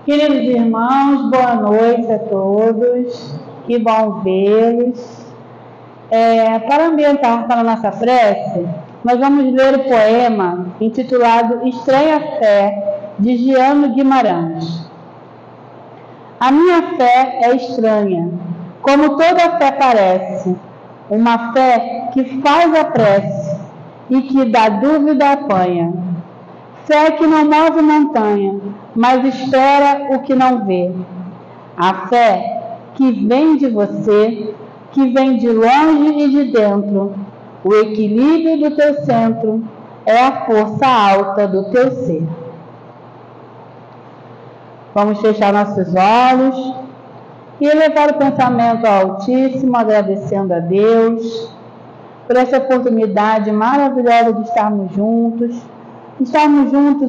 Queridos irmãos, boa noite a todos, que bom vê-los. Para ambientar para a nossa prece, nós vamos ler o poema intitulado Estranha Fé, de Giano Guimarães. A minha fé é estranha, como toda fé parece, uma fé que faz a prece e que da dúvida apanha. Fé que não move montanha, mas espera o que não vê. A fé que vem de você, que vem de longe e de dentro. O equilíbrio do teu centro é a força alta do teu ser. Vamos fechar nossos olhos e elevar o pensamento ao Altíssimo, agradecendo a Deus por essa oportunidade maravilhosa de estarmos juntos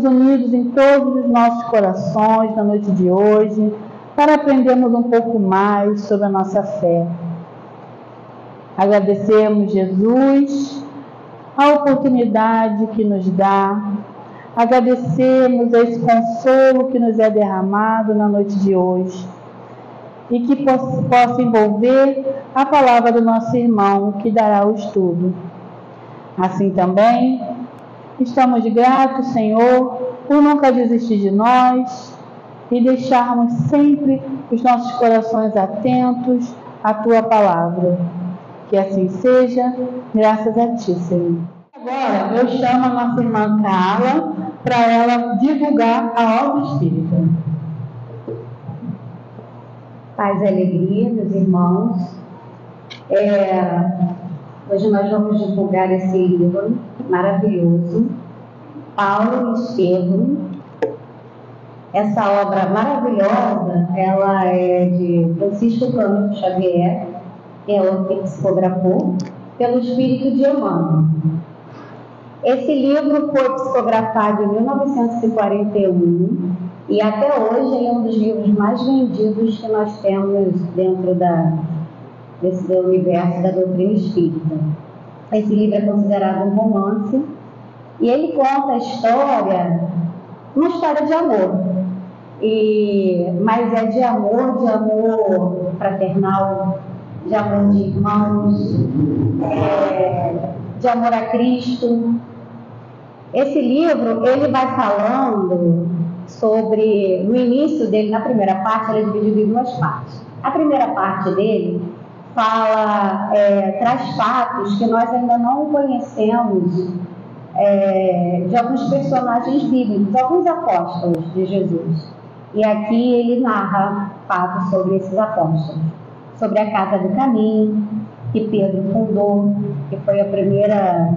unidos em todos os nossos corações na noite de hoje, para aprendermos um pouco mais sobre a nossa fé. Agradecemos, Jesus, a oportunidade que nos dá, agradecemos esse consolo que nos é derramado na noite de hoje, e que possa envolver a palavra do nosso irmão que dará o estudo. Assim também, estamos gratos, Senhor, por nunca desistir de nós e deixarmos sempre os nossos corações atentos à Tua palavra. Que assim seja, graças a Ti, Senhor. Agora eu chamo a nossa irmã Carla para ela divulgar a obra espírita. Paz e alegria, meus irmãos. Hoje nós vamos divulgar esse livro maravilhoso, Paulo e Estevão. Essa obra maravilhosa, ela é de Francisco Cândido Xavier, que é o que psicografou, pelo Espírito de Emmanuel. Esse livro foi psicografado em 1941 e até hoje ele é um dos livros mais vendidos que nós temos dentro desse universo da doutrina espírita. Esse livro é considerado um romance e ele conta a história, uma história de amor, mas é de amor fraternal, de amor de irmãos, de amor a Cristo. Esse livro, ele vai falando sobre, no início dele, na primeira parte, ele é dividido em duas partes. A primeira parte dele traz fatos que nós ainda não conhecemos de alguns personagens bíblicos, alguns apóstolos de Jesus. E aqui ele narra fatos sobre esses apóstolos, sobre a Casa do Caminho, que Pedro fundou, que foi a primeira,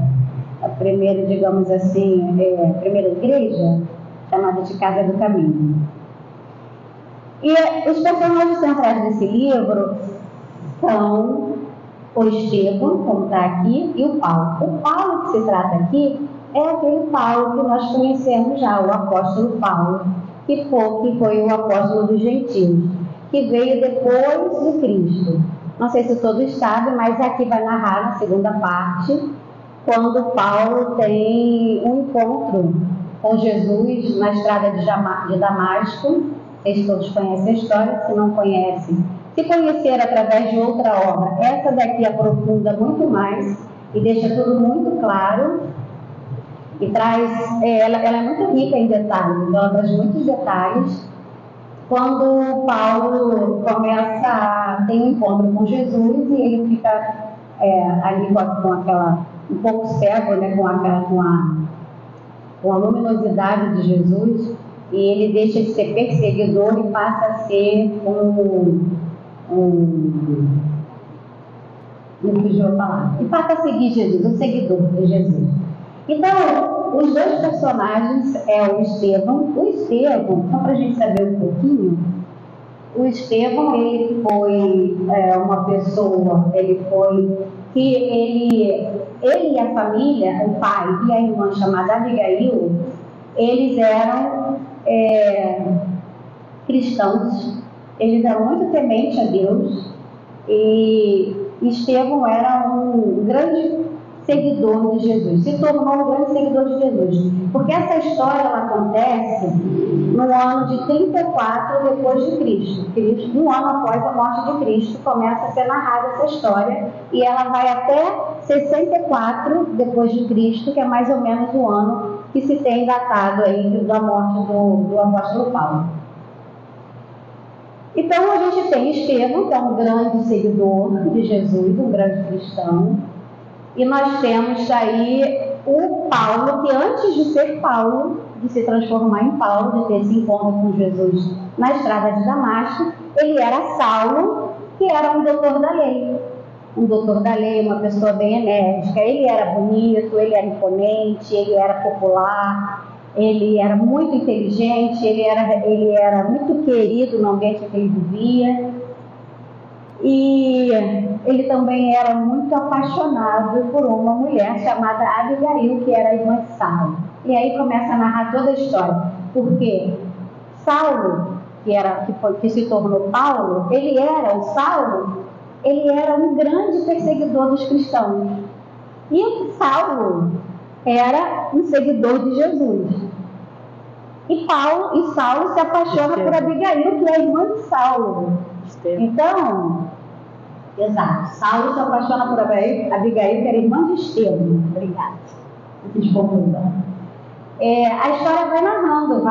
digamos assim, a primeira igreja, chamada de Casa do Caminho. E os personagens centrais desse livro são o Estevão, como está aqui, e o Paulo. O Paulo que se trata aqui é aquele Paulo que nós conhecemos já, o apóstolo Paulo, que foi o apóstolo dos gentios, que veio depois de Cristo. Não sei se todos sabem, mas aqui vai narrar na segunda parte, quando Paulo tem um encontro com Jesus na estrada de Damasco. Vocês todos conhecem a história, se não conhecem, se conhecer através de outra obra, essa daqui aprofunda muito mais e deixa tudo muito claro e traz, ela é muito rica em detalhes, então ela traz muitos detalhes. Quando Paulo tem um encontro com Jesus e ele fica ali com aquela, um pouco cego, né, com a luminosidade de Jesus, e ele deixa de ser perseguidor e passa a ser e passa a seguir Jesus, um seguidor de Jesus. Então, os dois personagens é o Estevão. O Estevão, só para a gente saber um pouquinho, o Estevão, ele foi uma pessoa, ele e a família, o pai e a irmã chamada Abigail, eles eram cristãos, eles eram muito tementes a Deus, e Estevão era um grande seguidor de Jesus, se tornou um grande seguidor de Jesus. Porque essa história ela acontece no ano de 34 depois de Cristo. Um ano após a morte de Cristo, começa a ser narrada essa história e ela vai até 64 depois de Cristo, que é mais ou menos o ano que se tem datado aí da morte do apóstolo Paulo. Então a gente tem Estevão, que é um grande seguidor de Jesus, um grande cristão. E nós temos aí o Paulo, que antes de ser Paulo, de se transformar em Paulo, de ter esse encontro com Jesus na estrada de Damasco, ele era Saulo, que era um doutor da lei. Um doutor da lei, uma pessoa bem enérgica. Ele era bonito, ele era imponente, ele era popular, ele era muito inteligente, ele era muito querido no ambiente que ele vivia. E ele também era muito apaixonado por uma mulher chamada Abigail, que era a irmã de Saulo. E aí começa a narrar toda a história. Porque Saulo, que se tornou Paulo, ele era um grande perseguidor dos cristãos. E Saulo era um seguidor de Jesus. E Saulo se apaixona por Abigail, que é a irmã de Saulo. Então, exato, Saulo se apaixona por Abigail, que era irmã de Estevão. Obrigada. A história vai narrando,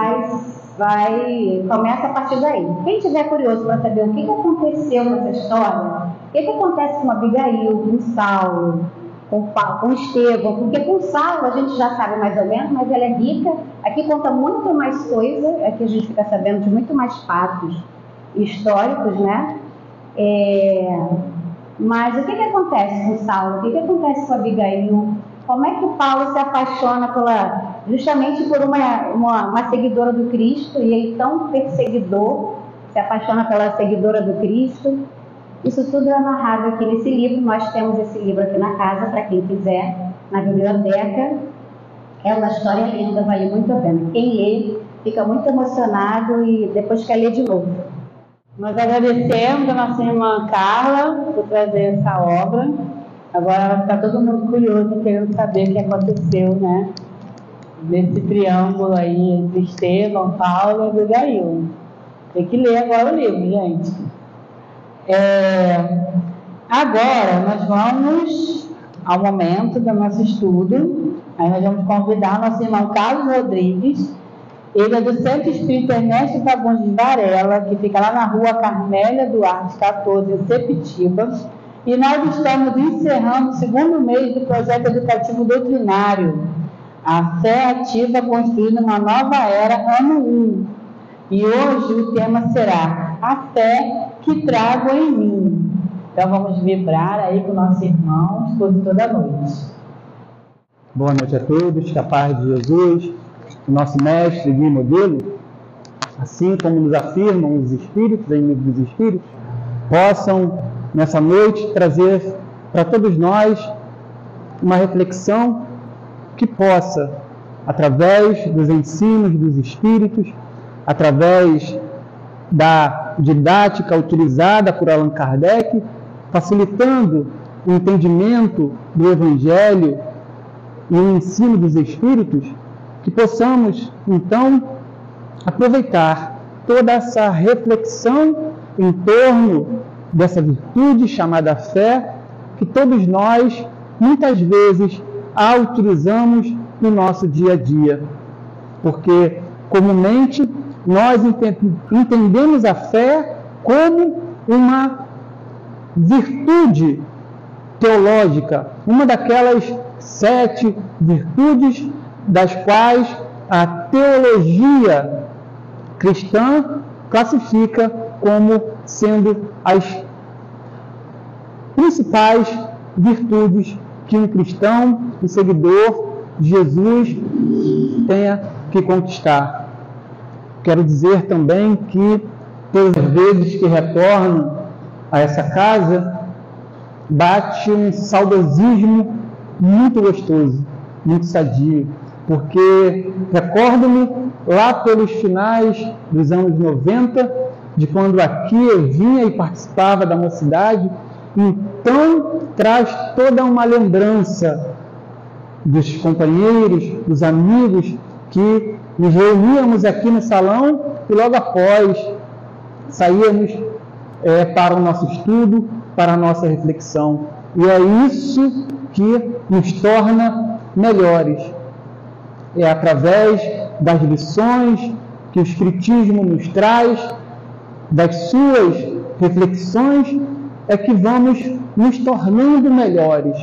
começa a partir daí. Quem tiver curioso para saber o que aconteceu nessa história, o que acontece com Abigail, com Saulo, com Estevão, porque com Saulo a gente já sabe mais ou menos, mas ela é rica. Aqui conta muito mais coisa, aqui a gente fica sabendo de muito mais fatos históricos, né? Mas o que acontece com Saulo? O que acontece com Abigail? Como é que o Paulo se apaixona justamente por uma seguidora do Cristo, e ele tão perseguidor, se apaixona pela seguidora do Cristo? Isso tudo é narrado aqui nesse livro. Nós temos esse livro aqui na casa, para quem quiser, na biblioteca. É uma história linda, vale muito a pena. Quem lê fica muito emocionado e depois quer ler de novo. Nós agradecemos a nossa irmã Carla por trazer essa obra. Agora vai ficar todo mundo curioso, querendo saber o que aconteceu, né? Nesse triângulo aí entre Estevão, Paulo e Abigail. Tem que ler agora o livro, gente. Agora nós vamos ao momento do nosso estudo. Aí nós vamos convidar nosso irmão Carlos Rodrigues. Ele é do Centro Espírita Ernesto Fagundes Varela, que fica lá na rua Carmélia Duarte 14, em Sepitiba. E nós estamos encerrando o segundo mês do projeto educativo doutrinário, A Fé Ativa Construindo uma Nova Era, ano 1. E hoje o tema será A Fé que Trago em Mim. Então vamos vibrar aí com o nosso irmão, expositor da noite. Boa noite a todos, que a paz de Jesus, o nosso mestre, guia e modelo, assim como nos afirmam os Espíritos, em livro dos Espíritos, possam nessa noite trazer para todos nós uma reflexão que possa, através dos ensinos dos Espíritos, através da didática utilizada por Allan Kardec, facilitando o entendimento do Evangelho e o ensino dos Espíritos, que possamos, então, aproveitar toda essa reflexão em torno dessa virtude chamada fé, que todos nós, muitas vezes, a utilizamos no nosso dia a dia. Porque, comumente, nós entendemos a fé como uma virtude teológica, uma daquelas 7 virtudes das quais a teologia cristã classifica como sendo as principais virtudes que um cristão, um seguidor de Jesus tenha que conquistar. Quero dizer também que todas as vezes que retorno a essa casa, bate um saudosismo muito gostoso, muito sadio, porque recordo-me lá pelos finais dos anos 90, de quando aqui eu vinha e participava da mocidade. Então traz toda uma lembrança dos companheiros, dos amigos que nos reuníamos aqui no salão e logo após saíamos para o nosso estudo, para a nossa reflexão. E é isso que nos torna melhores. É através das lições que o Espiritismo nos traz, das suas reflexões, é que vamos nos tornando melhores,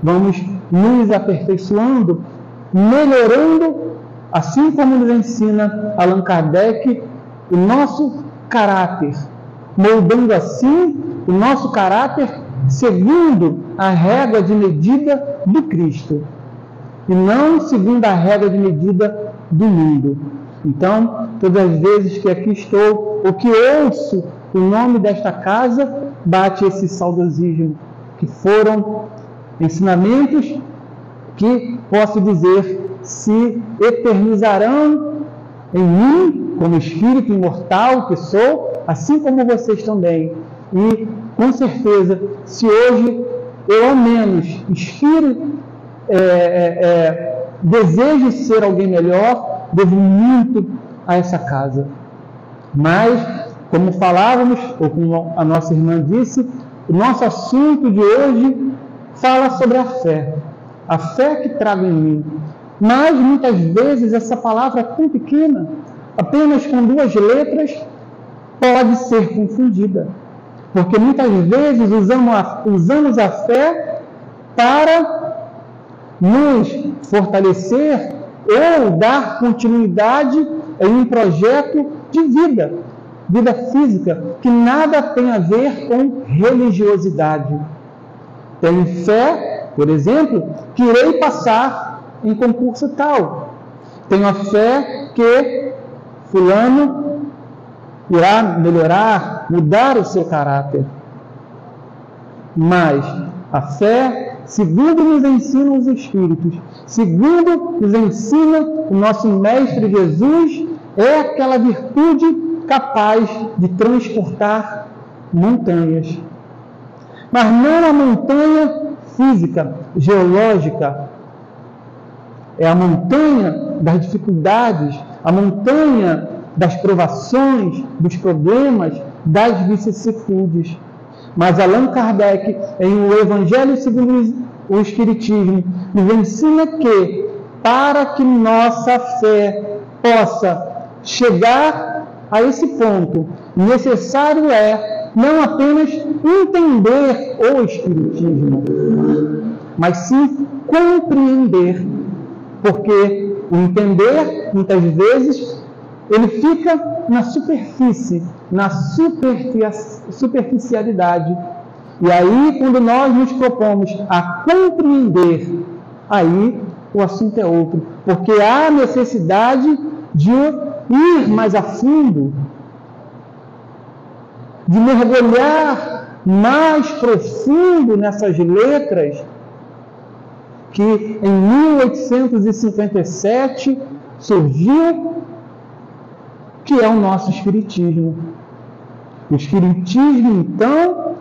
vamos nos aperfeiçoando, melhorando, assim como nos ensina Allan Kardec, o nosso caráter, moldando assim o nosso caráter segundo a régua de medida do Cristo, e não segundo a régua de medida do mundo. Então, todas as vezes que aqui estou, ou que ouço o nome desta casa, bate esse saudosismo, que foram ensinamentos que, posso dizer, se eternizarão em mim, como espírito imortal que sou, assim como vocês também. E, com certeza, se hoje eu, ao menos, desejo ser alguém melhor, devo muito a essa casa. Mas, como falávamos, ou como a nossa irmã disse, o nosso assunto de hoje fala sobre a fé que trago em mim. Mas, muitas vezes, essa palavra é tão pequena, apenas com 2 letras, pode ser confundida. Porque muitas vezes usamos a fé para nos fortalecer ou dar continuidade em um projeto de vida física, que nada tem a ver com religiosidade. Tenho fé, por exemplo, que irei passar em concurso tal. Tenho a fé que fulano irá melhorar, mudar o seu caráter. Mas a fé, segundo nos ensinam os Espíritos, segundo nos ensina o nosso Mestre Jesus, é aquela virtude capaz de transportar montanhas. Mas não a montanha física, geológica. É a montanha das dificuldades, a montanha das provações, dos problemas, das vicissitudes. Mas Allan Kardec, em O Evangelho segundo o Espiritismo, nos ensina que, para que nossa fé possa chegar a esse ponto, necessário é não apenas entender o Espiritismo, mas sim compreender. Porque o entender, muitas vezes, ele fica na superfície, na superficialidade. E aí, quando nós nos propomos a compreender, aí o assunto é outro. Porque há necessidade de ir mais a fundo, de mergulhar mais profundo nessas letras que em 1857 surgiu, que é o nosso Espiritismo. O Espiritismo, então,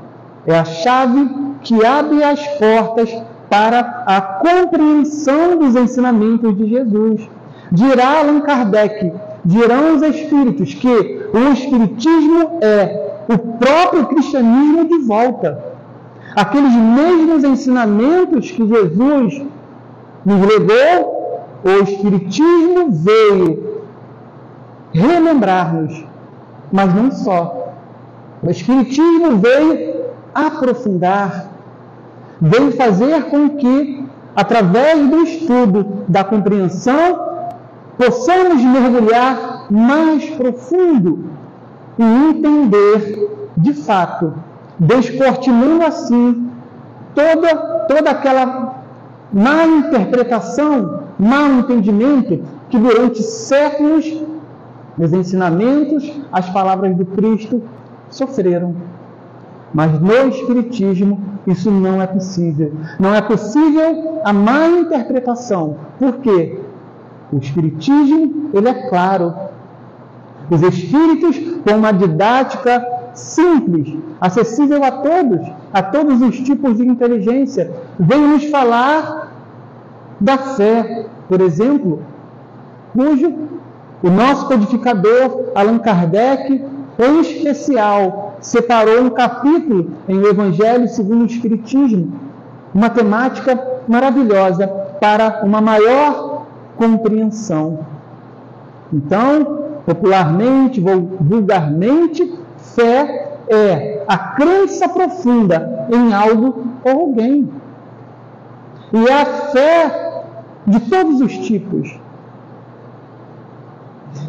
é a chave que abre as portas para a compreensão dos ensinamentos de Jesus. Dirá Allan Kardec, dirão os Espíritos, que o Espiritismo é o próprio cristianismo de volta. Aqueles mesmos ensinamentos que Jesus nos legou, o Espiritismo veio relembrar-nos, mas não só. O Espiritismo veio aprofundar, veio fazer com que, através do estudo, da compreensão, possamos mergulhar mais profundo e entender, de fato, descortinando assim toda aquela má interpretação, mau entendimento que durante séculos os ensinamentos, as palavras do Cristo sofreram. Mas no Espiritismo isso não é possível. Não é possível a má interpretação. Por quê? O Espiritismo, ele é claro. Os Espíritos, com uma didática simples, acessível a todos os tipos de inteligência, vêm nos falar da fé, por exemplo, cujo o nosso codificador, Allan Kardec, em especial, separou um capítulo em O Evangelho segundo o Espiritismo, uma temática maravilhosa para uma maior compreensão. Então, popularmente, vulgarmente, fé é a crença profunda em algo ou alguém. E a fé de todos os tipos.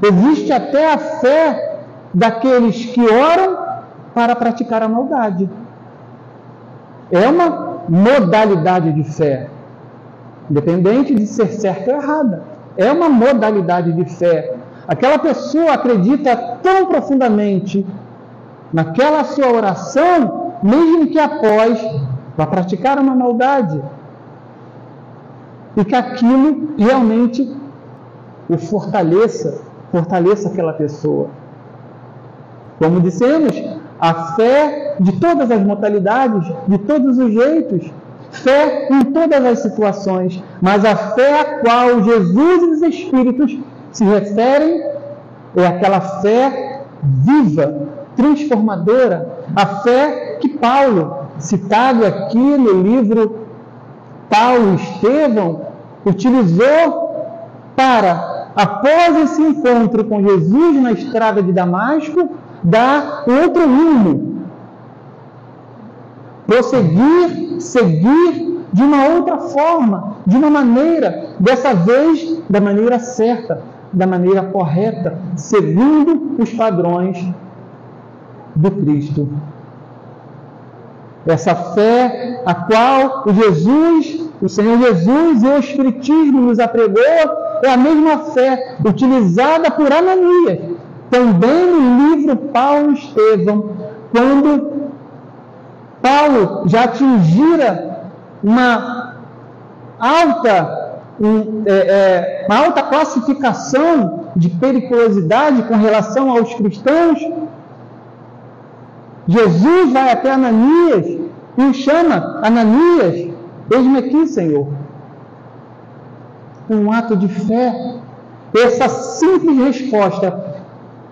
Existe até a fé daqueles que oram para praticar a maldade. É uma modalidade de fé, independente de ser certa ou errada. É uma modalidade de fé. Aquela pessoa acredita tão profundamente naquela sua oração, mesmo que após vá praticar uma maldade, e que aquilo realmente o fortaleça aquela pessoa. Como dissemos, a fé de todas as modalidades, de todos os jeitos, fé em todas as situações, mas a fé a qual Jesus e os Espíritos se referem é aquela fé viva, transformadora, a fé que Paulo, citado aqui no livro Paulo e Estevão, utilizou para, após esse encontro com Jesus na estrada de Damasco, dar outro rumo, prosseguir, seguir de uma outra forma, de uma maneira, dessa vez da maneira certa, da maneira correta, segundo os padrões do Cristo. Essa fé a qual o Senhor Jesus e o Espiritismo nos apregou é a mesma fé utilizada por Ananias, também no livro Paulo e Estevão, quando Paulo já atingira uma alta classificação de periculosidade com relação aos cristãos. Jesus vai até Ananias e o chama: Ananias, eis-me aqui, Senhor. Um ato de fé. Essa simples resposta,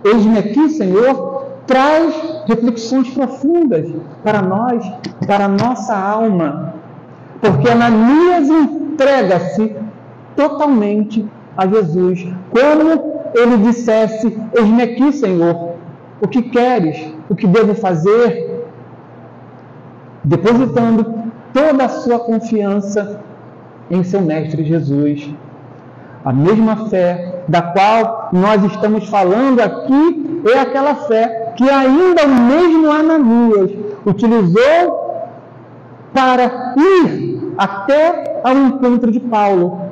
eis-me aqui, Senhor, traz reflexões profundas para nós, para a nossa alma. Porque Ananias entrega-se totalmente a Jesus. Como ele dissesse: eis-me aqui, Senhor, o que queres? O que devo fazer? Depositando toda a sua confiança em seu Mestre Jesus. A mesma fé da qual nós estamos falando aqui é aquela fé que ainda o mesmo Ananias utilizou para ir até ao encontro de Paulo.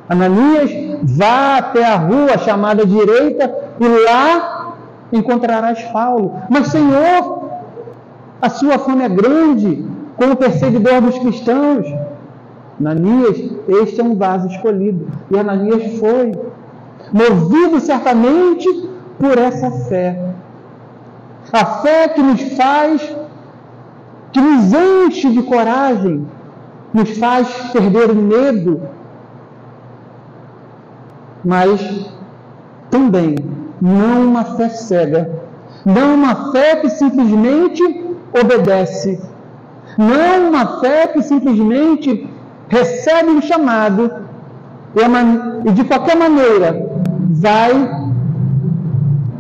Ananias, vá até a rua chamada direita e lá encontrarás Paulo. Mas, Senhor, a sua fama é grande como perseguidor dos cristãos. Ananias, este é um vaso escolhido. E Ananias foi, movido certamente por essa fé. A fé que nos faz, que nos enche de coragem, nos faz perder o medo, mas também não uma fé cega, não uma fé que simplesmente obedece, não uma fé que simplesmente recebe um chamado e de qualquer maneira vai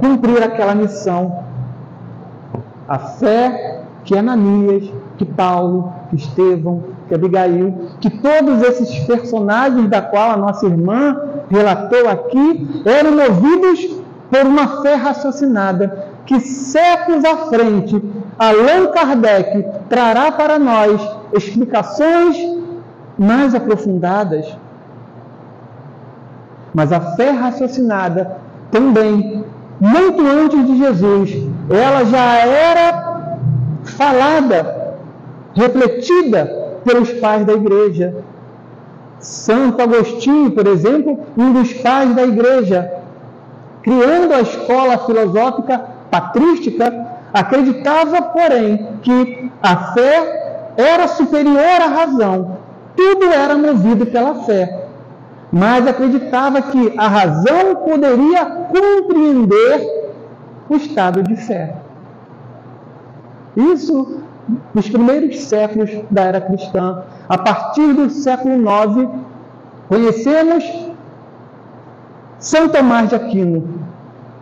cumprir aquela missão. A fé que Ananias, que Paulo, que Estevão, que Abigail, que todos esses personagens da qual a nossa irmã relatou aqui, eram movidos por uma fé raciocinada, que séculos à frente, Allan Kardec trará para nós explicações mais aprofundadas. Mas a fé raciocinada também, muito antes de Jesus, ela já era falada, refletida pelos pais da igreja. Santo Agostinho, por exemplo, um dos pais da igreja, criando a escola filosófica patrística, acreditava, porém, que a fé era superior à razão, tudo era movido pela fé, mas acreditava que a razão poderia compreender o estado de fé. Isso nos primeiros séculos da era cristã. A partir do século IX, conhecemos São Tomás de Aquino,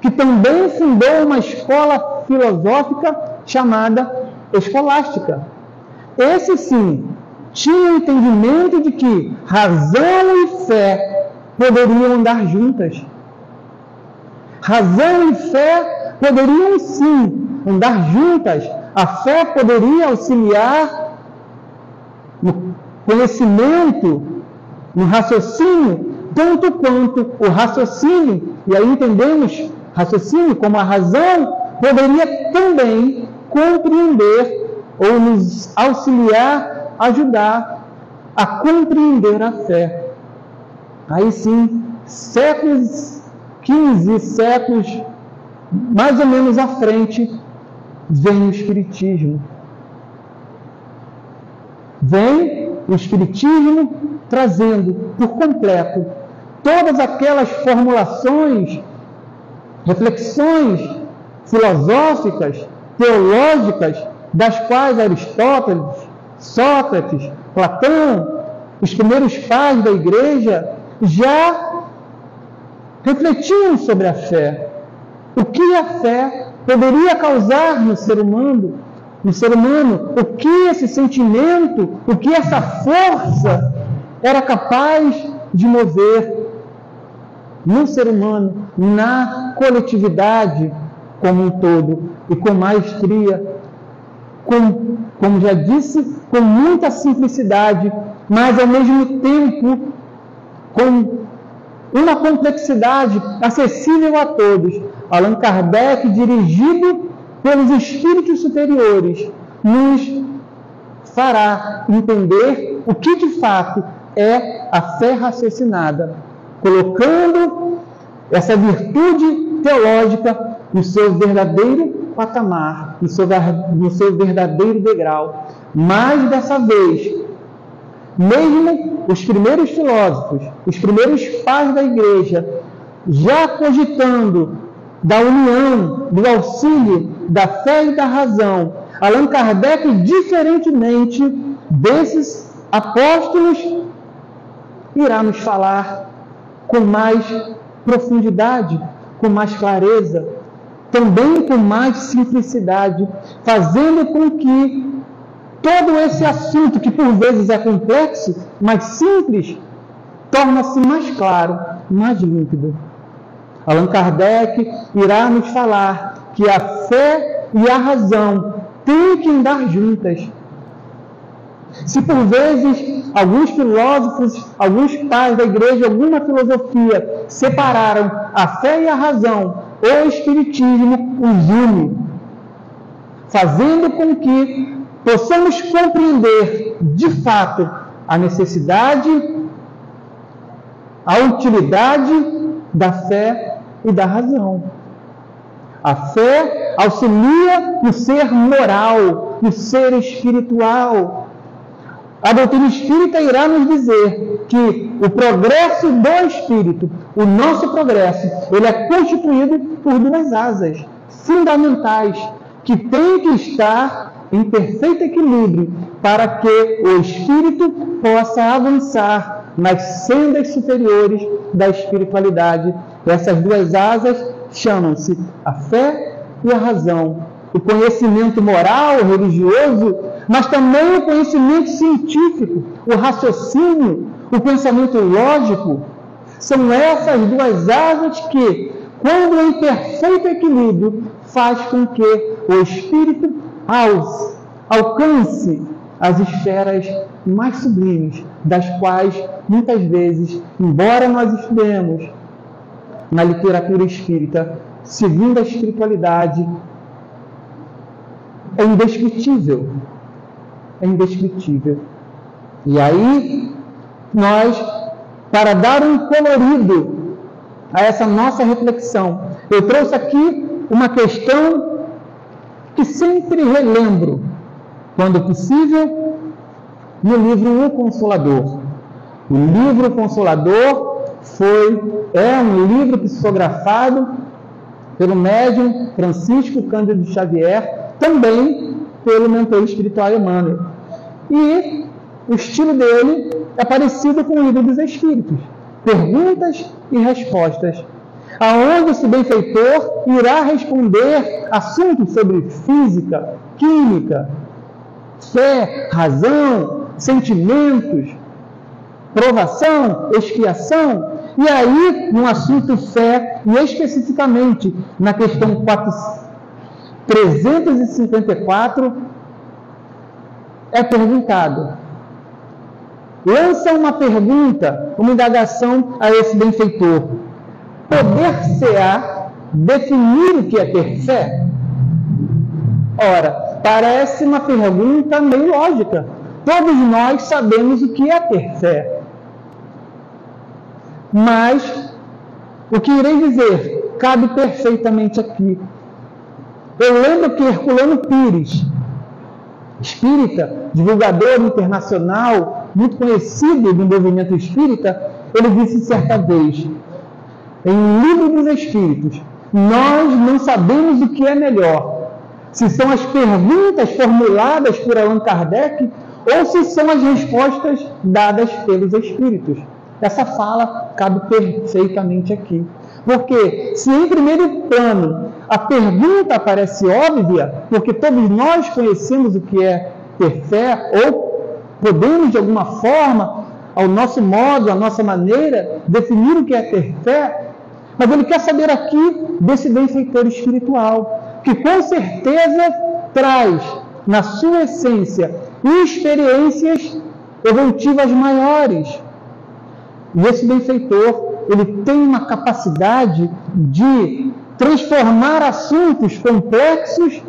que também fundou uma escola filosófica chamada escolástica. Esse sim tinha o entendimento de que razão e fé poderiam andar juntas. Razão e fé poderiam sim andar juntas. A fé poderia auxiliar no conhecimento, no raciocínio, tanto quanto o raciocínio, e aí entendemos raciocínio como a razão, poderia também compreender ou nos auxiliar, ajudar a compreender a fé. Aí sim, séculos XV, séculos mais ou menos à frente, vem o Espiritismo. Vem o Espiritismo trazendo por completo todas aquelas formulações, reflexões filosóficas, teológicas, das quais Aristóteles, Sócrates, Platão, os primeiros pais da Igreja, já refletiam sobre a fé. O que a fé poderia causar no ser humano, o que esse sentimento, o que essa força era capaz de mover no ser humano, na coletividade como um todo, e com maestria, como já disse, com muita simplicidade, mas ao mesmo tempo com uma complexidade acessível a todos. Allan Kardec, dirigido pelos espíritos superiores, nos fará entender o que de fato é a fé raciocinada, colocando essa virtude teológica no seu verdadeiro patamar, no seu verdadeiro degrau. Mas dessa vez, mesmo os primeiros filósofos, os primeiros pais da Igreja, já cogitando da união, do auxílio da fé e da razão, Allan Kardec, diferentemente desses apóstolos, irá nos falar com mais profundidade, com mais clareza, também com mais simplicidade, fazendo com que todo esse assunto, que por vezes é complexo, mas simples, torna-se mais claro, mais límpido. Allan Kardec irá nos falar que a fé e a razão têm que andar juntas. Se por vezes alguns filósofos, alguns pais da Igreja, alguma filosofia separaram a fé e a razão, o Espiritismo os une, fazendo com que possamos compreender de fato a necessidade, a utilidade da fé e da razão. A fé auxilia no ser moral, no ser espiritual. A doutrina espírita irá nos dizer que o progresso do espírito, o nosso progresso, ele é constituído por duas asas fundamentais, que têm que estar em perfeito equilíbrio para que o espírito possa avançar nas sendas superiores da espiritualidade. Essas duas asas chamam-se a fé e a razão. O conhecimento moral, religioso, mas também o conhecimento científico, o raciocínio, o pensamento lógico. São essas duas asas que, quando em perfeito equilíbrio, faz com que o espírito alcance as esferas mais sublimes, das quais, muitas vezes, embora nós estudemos na literatura espírita, segundo a espiritualidade, é indescritível. É indescritível. E aí, nós, para dar um colorido a essa nossa reflexão, eu trouxe aqui uma questão que sempre relembro, quando possível, no livro O Consolador. O livro Consolador é um livro psicografado pelo médium Francisco Cândido Xavier, também pelo mentor espiritual Emmanuel. E o estilo dele é parecido com o Livro dos Espíritos. Perguntas e respostas, aonde esse benfeitor irá responder assuntos sobre física, química, fé, razão, sentimentos, provação, expiação. E aí, no assunto fé, e especificamente na questão 354, é perguntado. Lança uma pergunta, uma indagação a esse benfeitor. Poder-se-á definir o que é ter fé? Ora, parece uma pergunta meio lógica. Todos nós sabemos o que é ter fé. Mas, o que irei dizer cabe perfeitamente aqui. Eu lembro que Herculano Pires, espírita, divulgador internacional, muito conhecido do movimento espírita, ele disse certa vez, em um Livro dos Espíritos, nós não sabemos o que é melhor, se são as perguntas formuladas por Allan Kardec ou se são as respostas dadas pelos Espíritos. Essa fala cabe perfeitamente aqui. Porque se em primeiro plano a pergunta parece óbvia, porque todos nós conhecemos o que é ter fé, ou podemos de alguma forma, ao nosso modo, à nossa maneira, definir o que é ter fé, mas ele quer saber aqui desse benfeitor espiritual, que com certeza traz na sua essência experiências evolutivas maiores. E esse benfeitor, ele tem uma capacidade de transformar assuntos complexos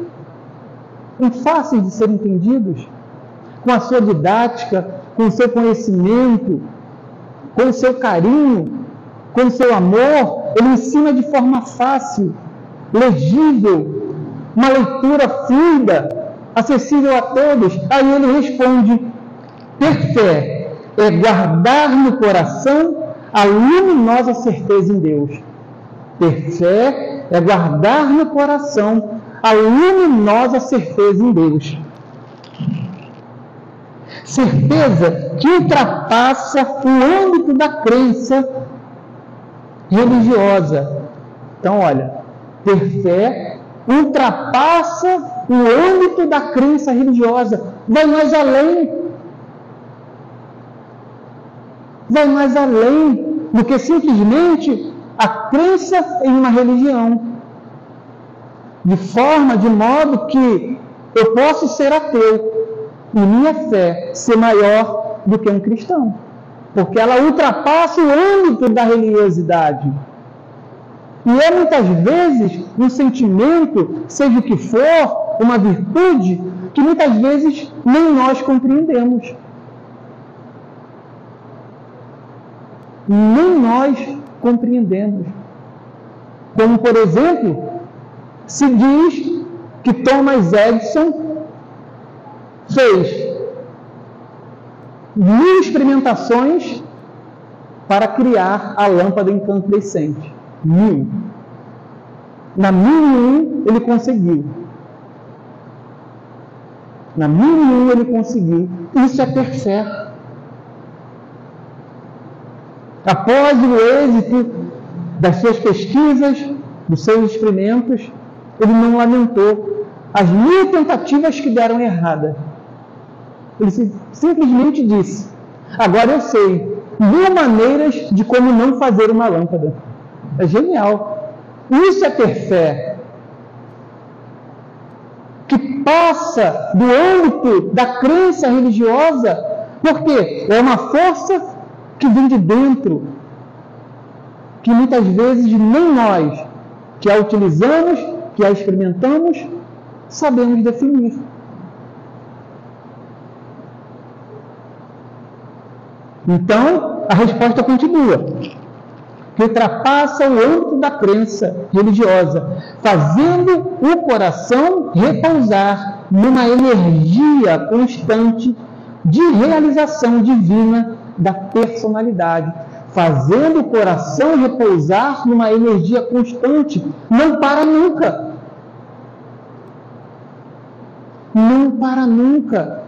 em fáceis de serem entendidos, com a sua didática, com o seu conhecimento, com o seu carinho, com o seu amor. Ele ensina de forma fácil, legível, uma leitura fluida, acessível a todos. Aí ele responde: ter fé é guardar no coração a luminosa certeza em Deus. Ter fé é guardar no coração a luminosa certeza em Deus. Certeza que ultrapassa o âmbito da crença religiosa. Então, olha, ter fé ultrapassa o âmbito da crença religiosa. Vai mais além. Vai mais além do que simplesmente a crença em uma religião. De modo que eu posso ser ateu e minha fé ser maior do que um cristão. Porque ela ultrapassa o âmbito da religiosidade. E é muitas vezes um sentimento, seja o que for, uma virtude, que muitas vezes nem nós compreendemos. Nem nós compreendemos. Como, por exemplo, se diz que Thomas Edison fez 1000 experimentações para criar a lâmpada incandescente. 1000. Na 1001 ele conseguiu. Na 1001 ele conseguiu. Isso é ter fé. Após o êxito das suas pesquisas, dos seus experimentos, ele não lamentou as 1000 tentativas que deram errada. Ele simplesmente disse: agora eu sei 1000 maneiras de como não fazer uma lâmpada. É genial. Isso é ter fé. Que passa do âmbito da crença religiosa, porque é uma força que vem de dentro, que muitas vezes nem nós, que a utilizamos, que a experimentamos, sabemos definir. Então, a resposta continua. Que ultrapassa o âmbito da crença religiosa, fazendo o coração repousar numa energia constante de realização divina da personalidade, fazendo o coração repousar numa energia constante, não para nunca. Não para nunca.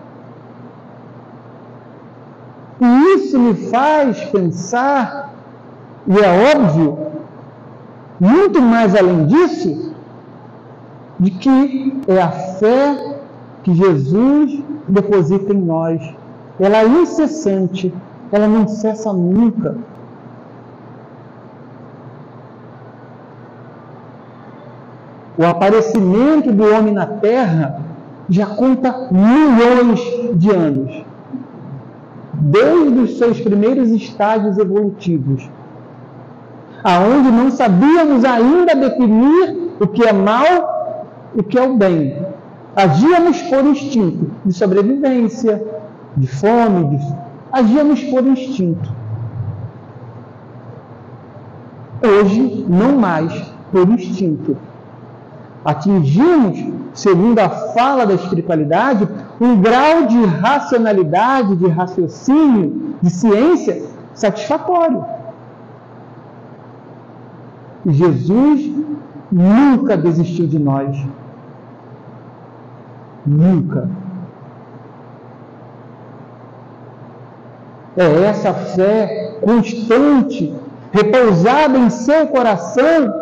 E isso me faz pensar, e é óbvio, muito mais além disso, de que é a fé que Jesus deposita em nós. Ela é incessante, ela não cessa nunca. O aparecimento do homem na Terra já conta milhões de anos, desde os seus primeiros estágios evolutivos, aonde não sabíamos ainda definir o que é mal e o que é o bem. Agíamos por instinto de sobrevivência, de fome, agíamos por instinto. Hoje, não mais por instinto. Atingimos, segundo a fala da espiritualidade, um grau de racionalidade, de raciocínio, de ciência satisfatório. Jesus nunca desistiu de nós. Nunca. É essa fé constante, repousada em seu coração,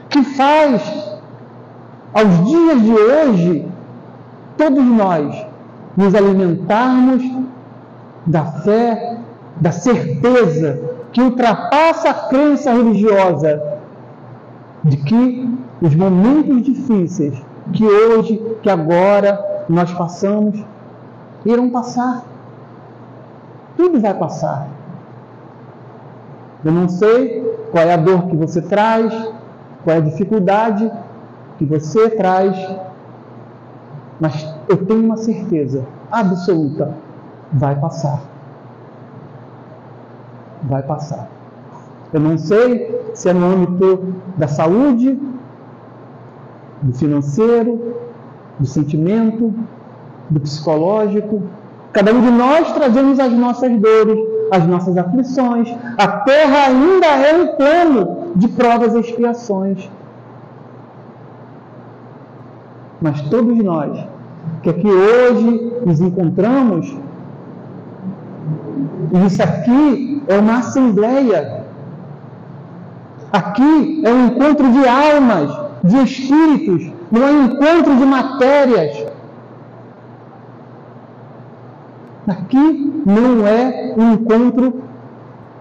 que faz, aos dias de hoje, todos nós nos alimentarmos da fé, da certeza que ultrapassa a crença religiosa de que os momentos difíceis que hoje, que agora nós passamos, irão passar. Tudo vai passar. Eu não sei qual é a dor que você traz, qual é a dificuldade que você traz, mas eu tenho uma certeza absoluta: vai passar. Vai passar. Eu não sei se é no âmbito da saúde, do financeiro, do sentimento, do psicológico. Cada um de nós trazemos as nossas dores, as nossas aflições. A Terra ainda é um plano de provas e expiações. Mas todos nós, que aqui hoje nos encontramos, e isso aqui é uma assembleia. Aqui é um encontro de almas, de espíritos, não é um encontro de matérias. Aqui não é um encontro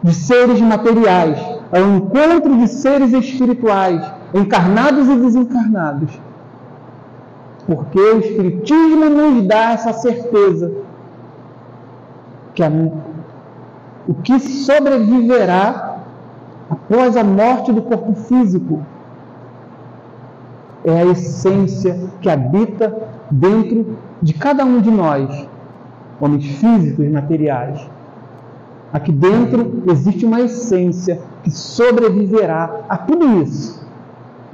de seres materiais, é um encontro de seres espirituais, encarnados e desencarnados. Porque o Espiritismo nos dá essa certeza que o que sobreviverá após a morte do corpo físico é a essência que habita dentro de cada um de nós, homens físicos e materiais. Aqui dentro existe uma essência que sobreviverá a tudo isso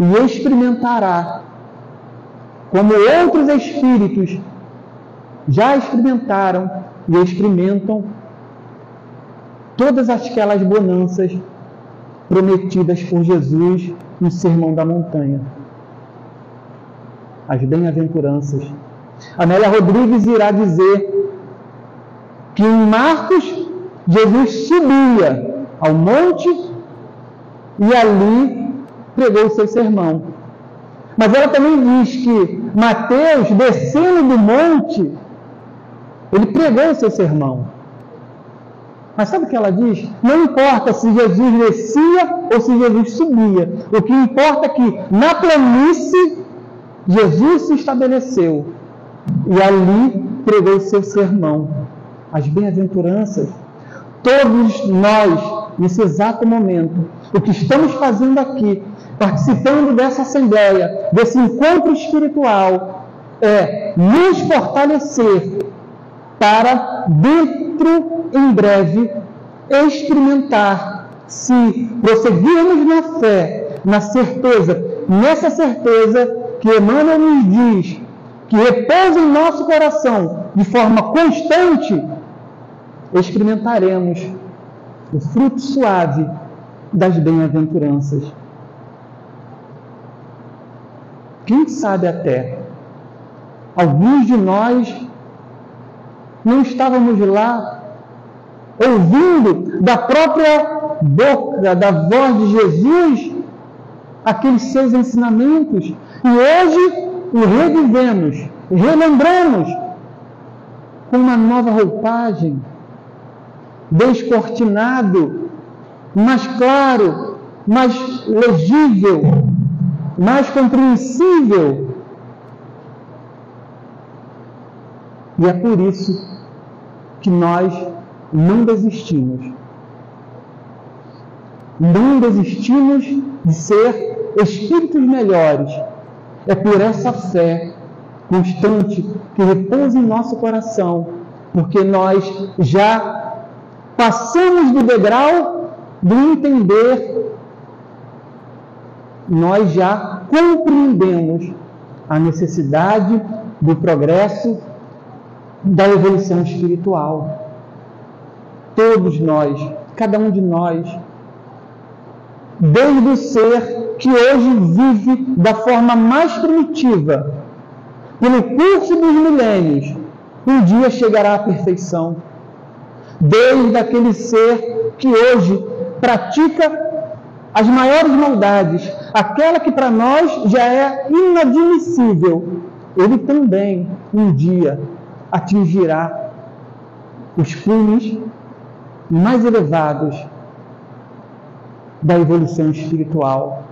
e experimentará, como outros espíritos já experimentaram e experimentam, todas aquelas bonanças prometidas por Jesus no Sermão da Montanha. As bem-aventuranças. Amélia Rodrigues irá dizer que em Marcos, Jesus subia ao monte e ali pregou o seu sermão. Mas ela também diz que Mateus, descendo do monte, ele pregou o seu sermão. Mas sabe o que ela diz? Não importa se Jesus descia ou se Jesus subia. O que importa é que na planície Jesus se estabeleceu e ali pregou o seu sermão. As bem-aventuranças. Todos nós, nesse exato momento, o que estamos fazendo aqui, participando dessa assembleia, desse encontro espiritual, é nos fortalecer para, dentro, em breve, experimentar, se prosseguirmos na fé, na certeza, nessa certeza que Emmanuel nos diz, que repousa em nosso coração de forma constante, experimentaremos o fruto suave das bem-aventuranças. Quem sabe até alguns de nós não estávamos lá ouvindo da própria boca, da voz de Jesus, aqueles seus ensinamentos, e hoje o revivemos, relembramos com uma nova roupagem, descortinado, mais claro, mais legível, mais compreensível. E é por isso que nós não desistimos. Não desistimos de ser espíritos melhores. É por essa fé constante que repousa em nosso coração, porque nós já passamos do degrau do entender, nós já compreendemos a necessidade do progresso, da evolução espiritual. Todos nós, cada um de nós, desde o ser que hoje vive da forma mais primitiva, pelo curso dos milênios, um dia chegará à perfeição. Desde aquele ser que hoje pratica as maiores maldades, aquela que para nós já é inadmissível, ele também um dia atingirá os cumes mais elevados da evolução espiritual,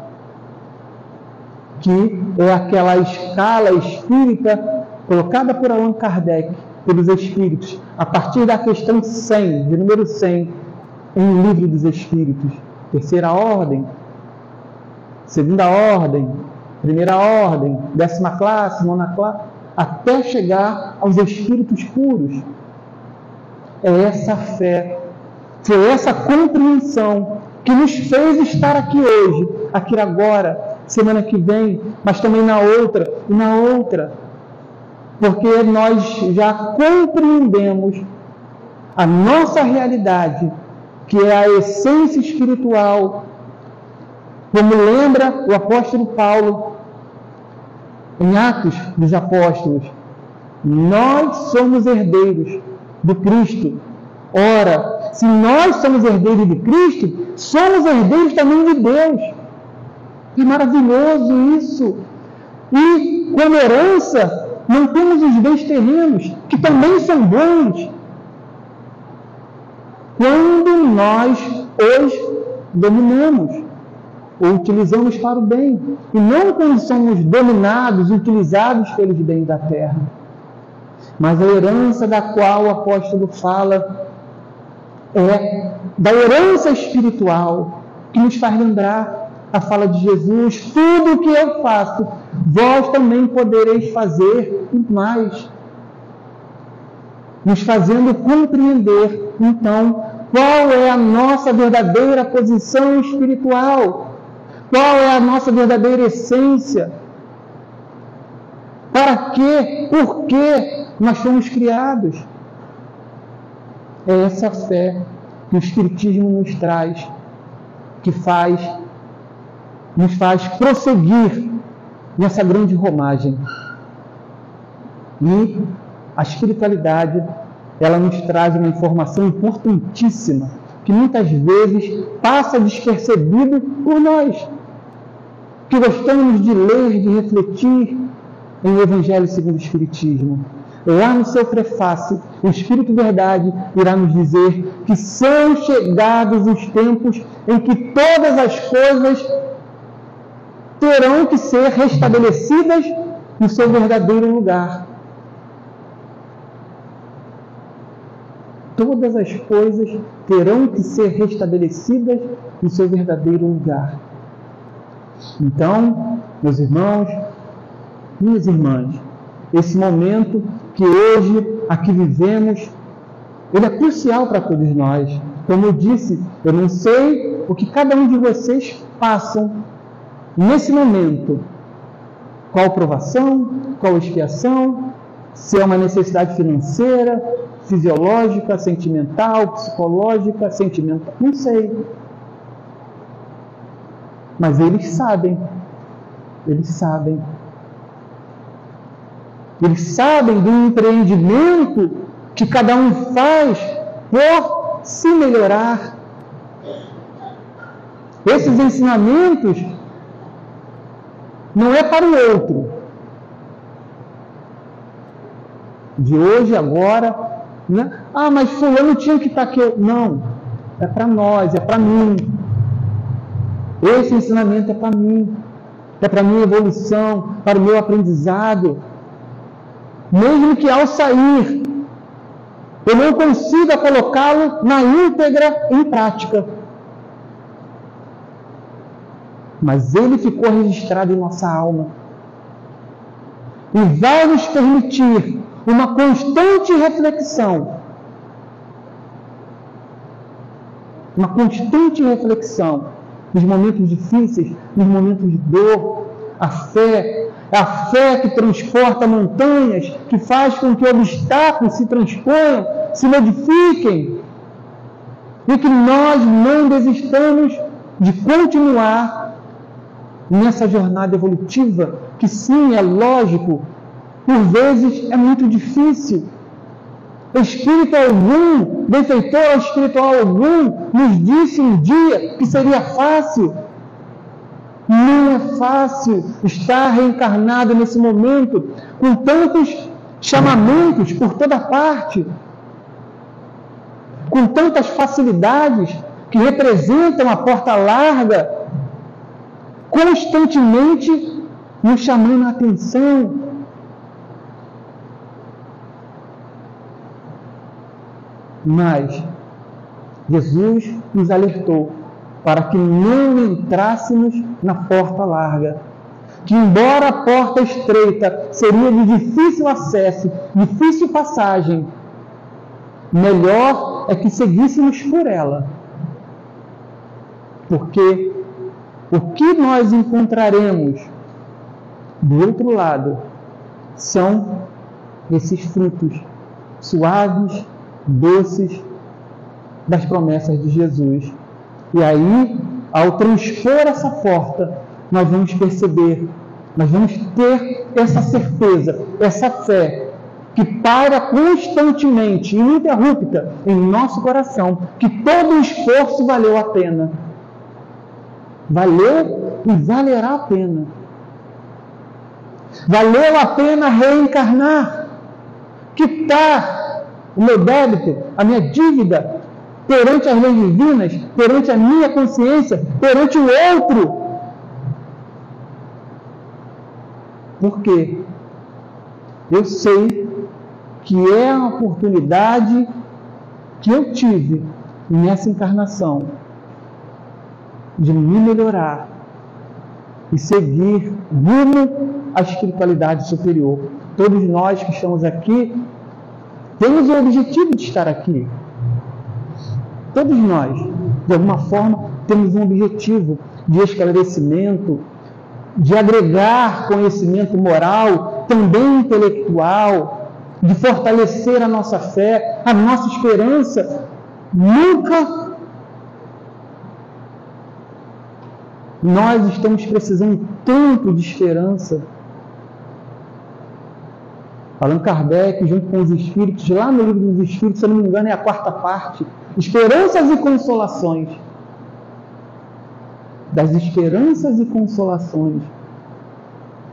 que é aquela escala espírita colocada por Allan Kardec, pelos Espíritos, a partir da questão 100, de número 100, em O Livro dos Espíritos. Terceira ordem, segunda ordem, primeira ordem, 10ª classe, 9ª classe, até chegar aos Espíritos puros. É essa fé, foi essa compreensão que nos fez estar aqui hoje, aqui agora, semana que vem, mas também na outra e na outra. Porque nós já compreendemos a nossa realidade, que é a essência espiritual. Como lembra o apóstolo Paulo, em Atos dos Apóstolos, nós somos herdeiros do Cristo. Ora, se nós somos herdeiros de Cristo, somos herdeiros também de Deus. Que maravilhoso isso! E como herança, não temos os bens terrenos, que também são bons. Quando nós os dominamos, ou utilizamos para o bem, e não quando somos dominados, utilizados pelos bens da terra. Mas a herança da qual o apóstolo fala é da herança espiritual, que nos faz lembrar a fala de Jesus: tudo o que eu faço, vós também podereis fazer e mais. Nos fazendo compreender, então, qual é a nossa verdadeira posição espiritual, qual é a nossa verdadeira essência, para quê, por que nós fomos criados. É essa fé que o Espiritismo nos traz, que nos faz prosseguir nessa grande romagem. E a espiritualidade, ela nos traz uma informação importantíssima, que muitas vezes passa despercebido por nós, que gostamos de ler, de refletir em o Evangelho segundo o Espiritismo. Lá no seu prefácio, o Espírito Verdade irá nos dizer que são chegados os tempos em que todas as coisas terão que ser restabelecidas no seu verdadeiro lugar. Todas as coisas terão que ser restabelecidas no seu verdadeiro lugar. Então, meus irmãos, minhas irmãs, esse momento que hoje aqui vivemos, ele é crucial para todos nós. Como eu disse, eu não sei o que cada um de vocês passam nesse momento. Qual provação, qual expiação, se é uma necessidade financeira, fisiológica, sentimental, psicológica, sentimental, não sei. Mas eles sabem. Eles sabem. Eles sabem do empreendimento que cada um faz por se melhorar. Esses ensinamentos não é para o outro. De hoje, agora, né? Ah, mas fulano tinha que estar aqui. Não, é para nós, é para mim. Esse ensinamento é para mim. É para a minha evolução, para o meu aprendizado. Mesmo que ao sair, eu não consiga colocá-lo na íntegra em prática. Mas ele ficou registrado em nossa alma. E vai nos permitir uma constante reflexão. Uma constante reflexão nos momentos difíceis, nos momentos de dor. A fé que transporta montanhas, que faz com que obstáculos se transponham, se modifiquem. E que nós não desistamos de continuar nessa jornada evolutiva, que sim, é lógico, por vezes é muito difícil. Espírito algum, benfeitor espiritual algum, nos disse um dia que seria fácil. Não é fácil estar reencarnado nesse momento, com tantos chamamentos por toda parte, com tantas facilidades que representam a porta larga, constantemente nos chamando a atenção. Mas Jesus nos alertou para que não entrássemos na porta larga, que embora a porta estreita seria de difícil acesso, difícil passagem, melhor é que seguíssemos por ela. Porque o que nós encontraremos do outro lado são esses frutos suaves, doces das promessas de Jesus. E aí, ao transpor essa porta, nós vamos perceber, nós vamos ter essa certeza, essa fé, que paira constantemente, ininterrupta, em nosso coração, que todo o esforço valeu a pena. Valeu e valerá a pena. Valeu a pena reencarnar, quitar o meu débito, a minha dívida, perante as leis divinas, perante a minha consciência, perante o outro. Por quê? Eu sei que é a oportunidade que eu tive nessa encarnação de me melhorar e seguir rumo à espiritualidade superior. Todos nós que estamos aqui temos o objetivo de estar aqui. Todos nós, de alguma forma, temos um objetivo de esclarecimento, de agregar conhecimento moral, também intelectual, de fortalecer a nossa fé, a nossa esperança. Nunca nós estamos precisando tanto de esperança. Allan Kardec, junto com os Espíritos, lá no Livro dos Espíritos, se eu não me engano, é a 4ª parte, Esperanças e Consolações. Das esperanças e consolações.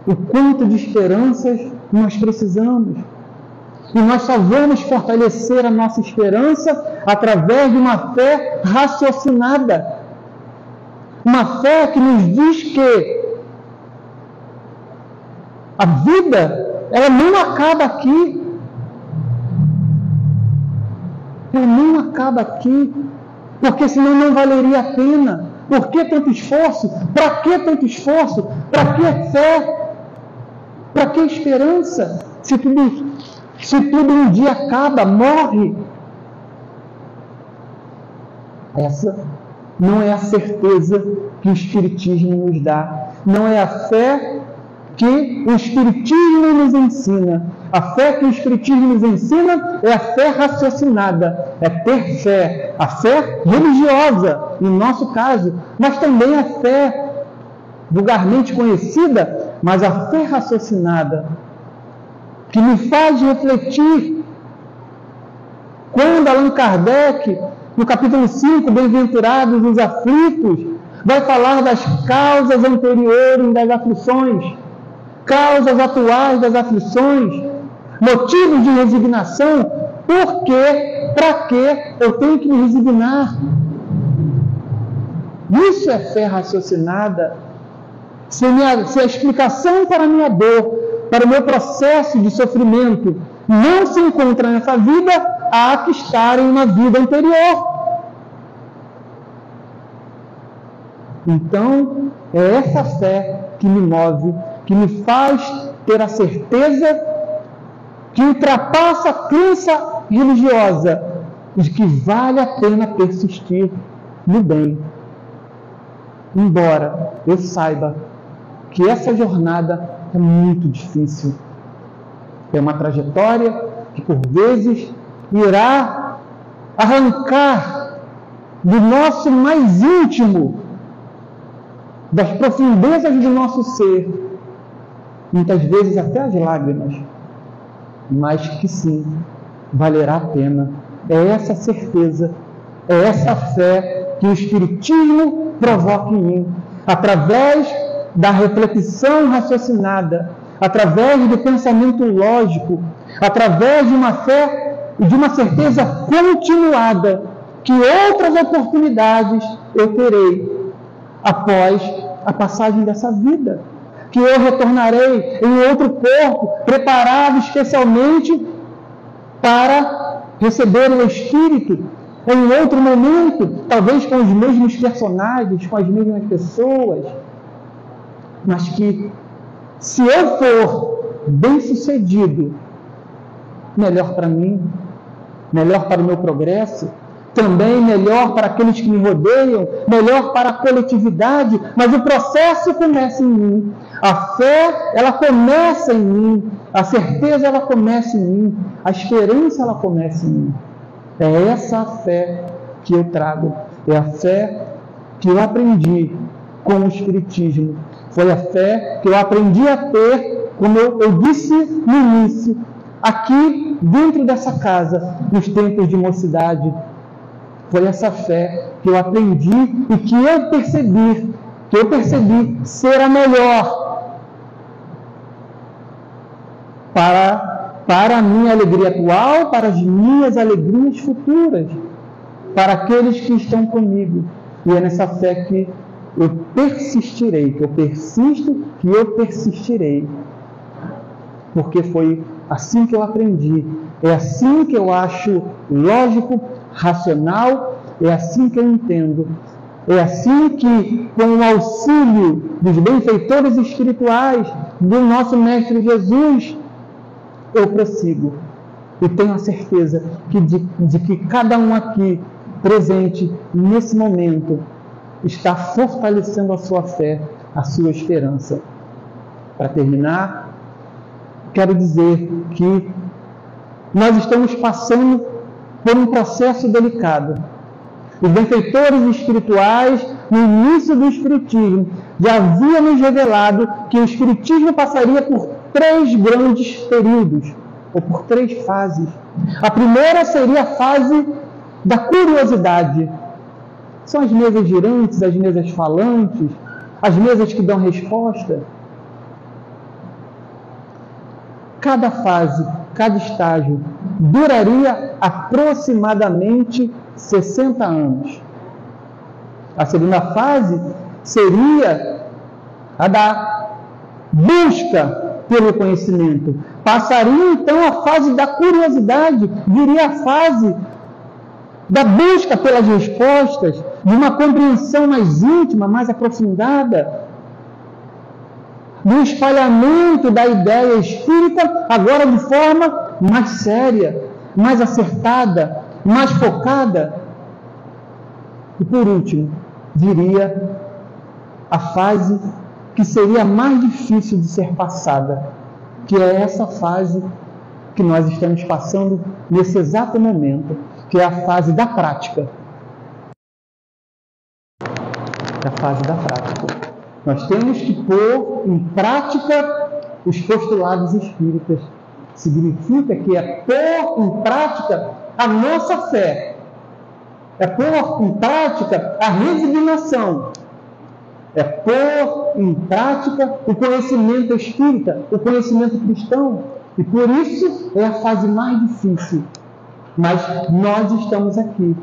O quanto de esperanças nós precisamos. E nós só vamos fortalecer a nossa esperança através de uma fé raciocinada. Uma fé que nos diz que a vida, ela não acaba aqui. Ela não acaba aqui, porque senão não valeria a pena. Por que tanto esforço? Para que tanto esforço? Para que fé? Para que esperança? Se tudo um dia acaba, morre. Essa não é a certeza que o Espiritismo nos dá. Não é a fé que o Espiritismo nos ensina. A fé que o Espiritismo nos ensina é a fé raciocinada, é ter fé, a fé religiosa, no nosso caso, mas também a fé vulgarmente conhecida, mas a fé raciocinada, que me faz refletir. Quando Allan Kardec, no capítulo 5, Bem-aventurados os aflitos, vai falar das causas anteriores das aflições, causas atuais das aflições, motivos de resignação, por quê, para que eu tenho que me resignar? Isso é fé raciocinada. Se a explicação para a minha dor, para o meu processo de sofrimento, não se encontra nessa vida, há que estar em uma vida anterior. Então, é essa fé que me move, que me faz ter a certeza que ultrapassa a crença religiosa de que vale a pena persistir no bem. Embora eu saiba que essa jornada é muito difícil. É uma trajetória que, por vezes, irá arrancar do nosso mais íntimo, das profundezas do nosso ser, muitas vezes até as lágrimas, mas que sim, valerá a pena. É essa certeza, é essa fé que o Espiritismo provoca em mim, através da reflexão raciocinada, através do pensamento lógico, através de uma fé e de uma certeza continuada que outras oportunidades eu terei após a passagem dessa vida, que eu retornarei em outro corpo, preparado especialmente para receber o Espírito em outro momento, talvez com os mesmos personagens, com as mesmas pessoas, mas que, se eu for bem-sucedido, melhor para mim, melhor para o meu progresso, também melhor para aqueles que me rodeiam, melhor para a coletividade, mas o processo começa em mim. A fé, ela começa em mim, a certeza, ela começa em mim, a esperança, ela começa em mim. É essa a fé que eu trago, é a fé que eu aprendi com o Espiritismo, foi a fé que eu aprendi a ter, como eu disse no início, aqui dentro dessa casa, nos tempos de mocidade. Foi essa fé que eu aprendi e que eu percebi ser a melhor para a minha alegria atual, para as minhas alegrias futuras, para aqueles que estão comigo. E é nessa fé que eu persistirei, que eu persisto, que eu persistirei. Porque foi assim que eu aprendi, é assim que eu acho lógico, racional, é assim que eu entendo. É assim que, com o auxílio dos benfeitores espirituais, do nosso Mestre Jesus, eu prossigo. E tenho a certeza de que cada um aqui, presente nesse momento, está fortalecendo a sua fé, a sua esperança. Para terminar, quero dizer que nós estamos passando por um processo delicado. Os benfeitores espirituais, no início do Espiritismo, já haviam nos revelado que o Espiritismo passaria por 3 grandes períodos, ou por 3 fases. A primeira seria a fase da curiosidade. São as mesas girantes, as mesas falantes, as mesas que dão resposta. Cada fase, cada estágio, duraria aproximadamente 60 anos. A segunda fase seria a da busca pelo conhecimento. Passaria então a fase da curiosidade, viria a fase da busca pelas respostas, de uma compreensão mais íntima, mais aprofundada, do espalhamento da ideia espírita, agora de forma mais séria, mais acertada, mais focada. E por último, viria a fase que seria mais difícil de ser passada, que é essa fase que nós estamos passando nesse exato momento, que é a fase da prática. É a fase da prática. Nós temos que pôr em prática os postulados espíritas. Significa que é pôr em prática a nossa fé. É pôr em prática a resignação. É pôr em prática o conhecimento espírita, o conhecimento cristão. E por isso é a fase mais difícil. Mas nós estamos aqui.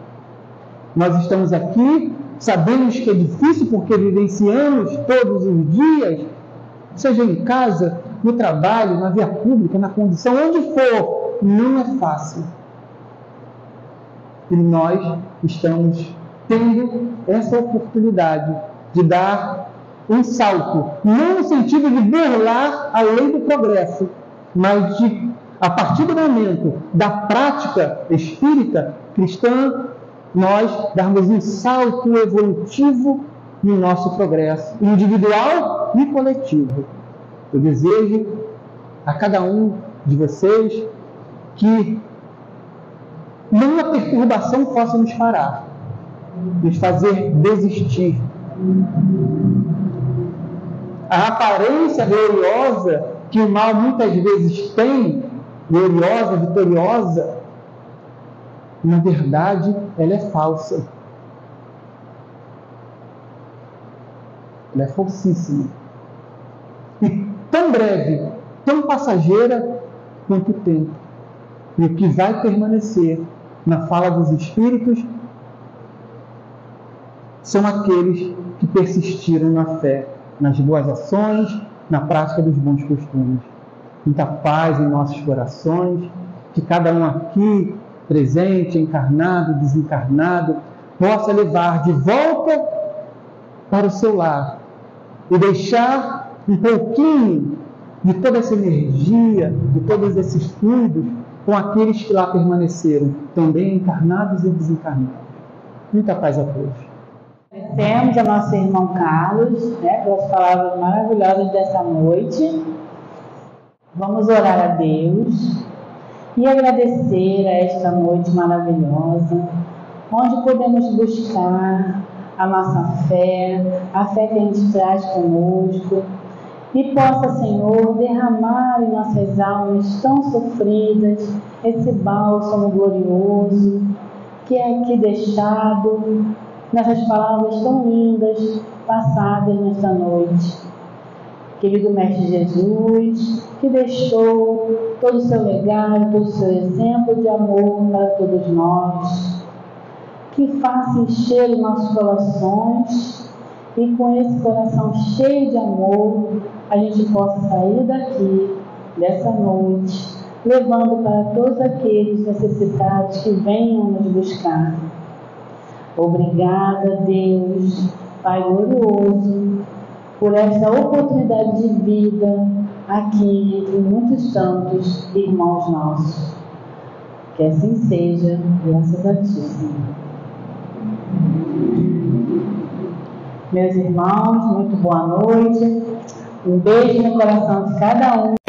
Nós estamos aqui, sabemos que é difícil porque vivenciamos todos os dias, seja em casa, no trabalho, na via pública, na condição, onde for, não é fácil. E nós estamos tendo essa oportunidade de dar um salto, não no sentido de burlar a lei do progresso, mas de, a partir do momento da prática espírita cristã, nós darmos um salto evolutivo no nosso progresso, individual e coletivo. Eu desejo a cada um de vocês que nenhuma perturbação possa nos parar, nos fazer desistir. A aparência gloriosa que o mal muitas vezes tem, gloriosa, vitoriosa, na verdade, ela é falsa. Ela é falsíssima. E tão breve, tão passageira quanto o tempo. E o que vai permanecer na fala dos Espíritos são aqueles que persistiram na fé, nas boas ações, na prática dos bons costumes. Muita paz em nossos corações, que cada um aqui, presente, encarnado, desencarnado, possa levar de volta para o seu lar e deixar um pouquinho de toda essa energia, de todos esses fluidos com aqueles que lá permaneceram, também encarnados e desencarnados. Muita paz a todos. Agradecemos ao nosso irmão Carlos, pelas palavras maravilhosas dessa noite. Vamos orar a Deus e agradecer a esta noite maravilhosa, onde podemos buscar a nossa fé, a fé que a gente traz conosco, e possa, Senhor, derramar em nossas almas tão sofridas esse bálsamo glorioso que é aqui deixado nessas palavras tão lindas passadas nesta noite. Querido Mestre Jesus, que deixou todo o seu legado, todo o seu exemplo de amor para todos nós, que faça encher os nossos corações e com esse coração cheio de amor a gente possa sair daqui, dessa noite, levando para todos aqueles necessitados que venham nos buscar. Obrigada, Deus, Pai glorioso, por esta oportunidade de vida aqui entre muitos tantos irmãos nossos. Que assim seja, graças a Ti, Senhor. Meus irmãos, muito boa noite. Um beijo no coração de cada um.